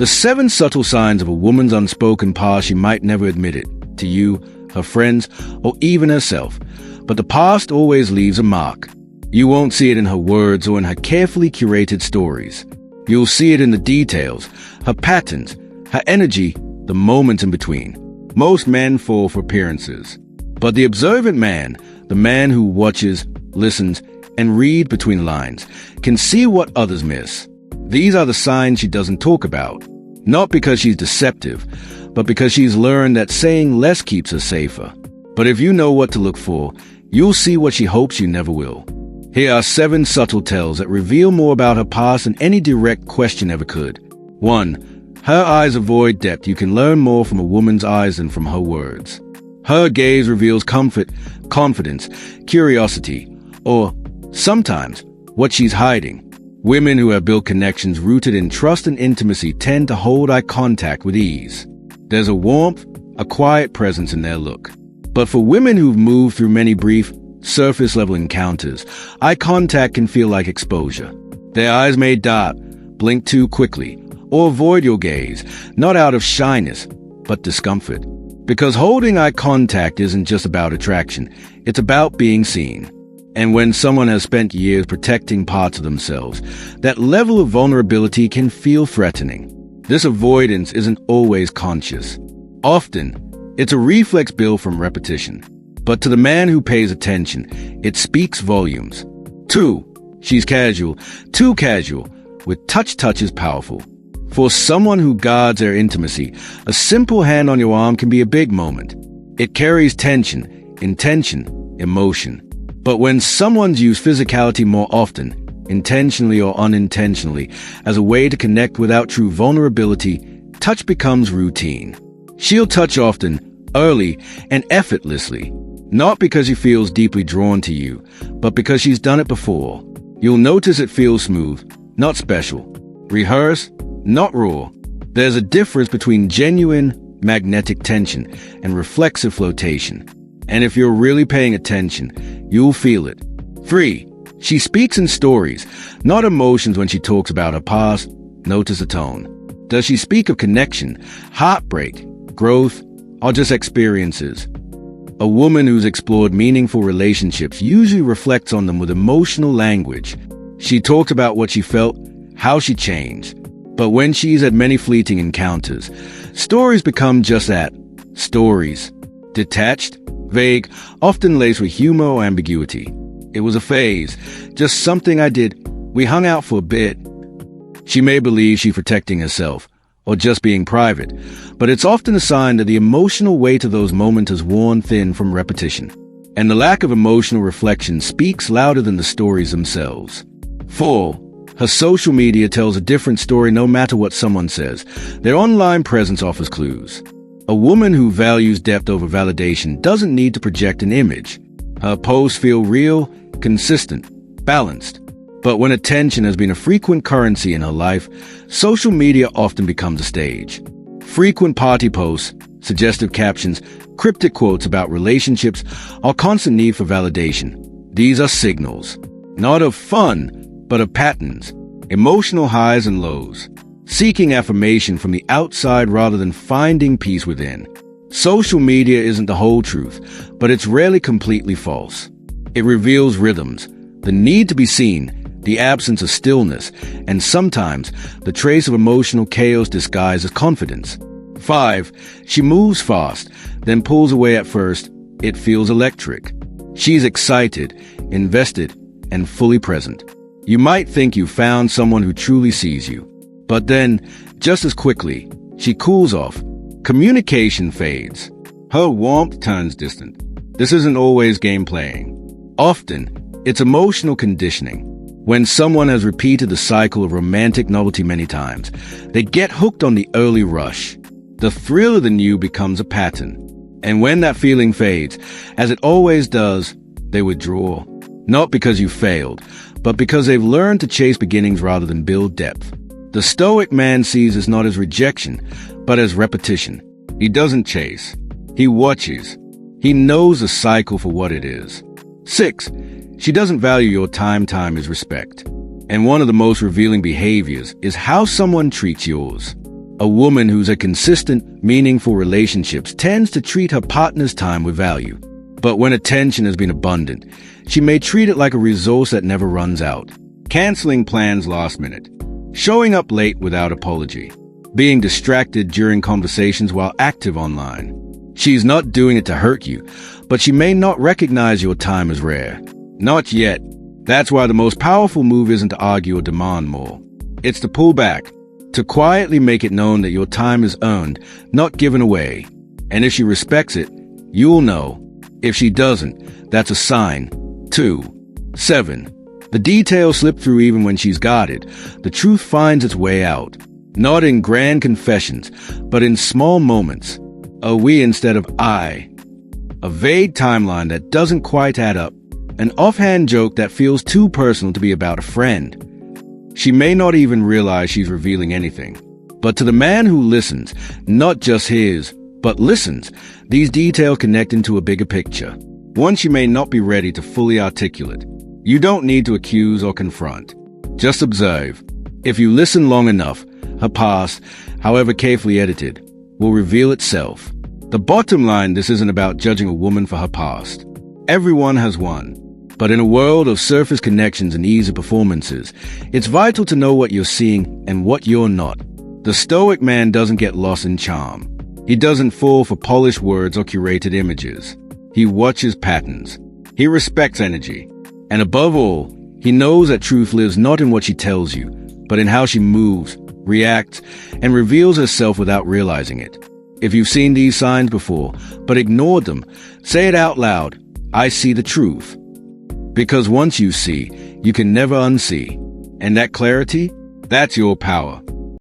The 7 subtle signs of a woman's unspoken past. She might never admit it to you, her friends, or even herself, but the past always leaves a mark. You won't see it in her words or in her carefully curated stories. You'll see it in the details, her patterns, her energy, the moments in between. Most men fall for appearances, but the observant man, the man who watches, listens, and reads between the lines, can see what others miss. These are the signs she doesn't talk about, not because she's deceptive, but because she's learned that saying less keeps her safer. But if you know what to look for, you'll see what she hopes you never will. Here are 7 subtle tells that reveal more about her past than any direct question ever could. 1. Her eyes avoid depth. You can learn more from a woman's eyes than from her words. Her gaze reveals comfort, confidence, curiosity, or, sometimes, what she's hiding. Women who have built connections rooted in trust and intimacy tend to hold eye contact with ease. There's a warmth, a quiet presence in their look. But for women who've moved through many brief, surface-level encounters, eye contact can feel like exposure. Their eyes may dart, blink too quickly, or avoid your gaze, not out of shyness, but discomfort. Because holding eye contact isn't just about attraction, it's about being seen. And when someone has spent years protecting parts of themselves, that level of vulnerability can feel threatening. This avoidance isn't always conscious. Often, it's a reflex built from repetition. But to the man who pays attention, it speaks volumes. 2. She's casual, too casual, with touch is powerful. For someone who guards their intimacy, a simple hand on your arm can be a big moment. It carries tension, intention, emotion. But when someone's used physicality more often, intentionally or unintentionally, as a way to connect without true vulnerability, touch becomes routine. She'll touch often, early, and effortlessly, not because she feels deeply drawn to you, but because she's done it before. You'll notice it feels smooth, not special. Rehearsed, not raw. There's a difference between genuine, magnetic tension and reflexive flotation. And if you're really paying attention, you'll feel it. 3. She speaks in stories, not emotions when she talks about her past. Notice the tone. Does she speak of connection, heartbreak, growth, or just experiences? A woman who's explored meaningful relationships usually reflects on them with emotional language. She talks about what she felt, how she changed. But when she's had many fleeting encounters, stories become just that, stories. Detached, vague, often laced with humor or ambiguity. It was a phase, just something I did. We hung out for a bit. She may believe she's protecting herself, or just being private, but it's often a sign that the emotional weight of those moments has worn thin from repetition. And the lack of emotional reflection speaks louder than the stories themselves. 4. Her social media tells a different story no matter what someone says. Their online presence offers clues. A woman who values depth over validation doesn't need to project an image. Her posts feel real, consistent, balanced. But when attention has been a frequent currency in her life, social media often becomes a stage. Frequent party posts, suggestive captions, cryptic quotes about relationships, or constant need for validation. These are signals, not of fun, but of patterns, emotional highs and lows, seeking affirmation from the outside rather than finding peace within. Social media isn't the whole truth, but it's rarely completely false. It reveals rhythms, the need to be seen, the absence of stillness, and sometimes the trace of emotional chaos disguised as confidence. 5. She moves fast, then pulls away at first. It feels electric. She's excited, invested, and fully present. You might think you found someone who truly sees you. But then, just as quickly, she cools off. Communication fades. Her warmth turns distant. This isn't always game playing. Often, it's emotional conditioning. When someone has repeated the cycle of romantic novelty many times, they get hooked on the early rush. The thrill of the new becomes a pattern. And when that feeling fades, as it always does, they withdraw. Not because you failed, but because they've learned to chase beginnings rather than build depth. The stoic man sees this not as rejection, but as repetition. He doesn't chase. He watches. He knows the cycle for what it is. 6. She doesn't value your time. Time is respect. And one of the most revealing behaviors is how someone treats yours. A woman who's a consistent, meaningful relationships tends to treat her partner's time with value. But when attention has been abundant, she may treat it like a resource that never runs out. Canceling plans last minute. Showing up late without apology. Being distracted during conversations while active online. She's not doing it to hurt you, but she may not recognize your time as rare. Not yet. That's why the most powerful move isn't to argue or demand more. It's to pull back, to quietly make it known that your time is earned, not given away. And if she respects it, you'll know. If she doesn't, that's a sign. 2. 7. The details slip through even when she's guarded. The truth finds its way out. Not in grand confessions, but in small moments. A we instead of I. A vague timeline that doesn't quite add up. An offhand joke that feels too personal to be about a friend. She may not even realize she's revealing anything. But to the man who listens, not just hears, but listens, these details connect into a bigger picture. One she may not be ready to fully articulate. You don't need to accuse or confront. Just observe. If you listen long enough, her past, however carefully edited, will reveal itself. The bottom line, this isn't about judging a woman for her past. Everyone has one. But in a world of surface connections and easy performances, it's vital to know what you're seeing and what you're not. The stoic man doesn't get lost in charm. He doesn't fall for polished words or curated images. He watches patterns. He respects energy. And above all, he knows that truth lives not in what she tells you, but in how she moves, reacts, and reveals herself without realizing it. If you've seen these signs before, but ignored them, say it out loud. I see the truth. Because once you see, you can never unsee. And that clarity, that's your power.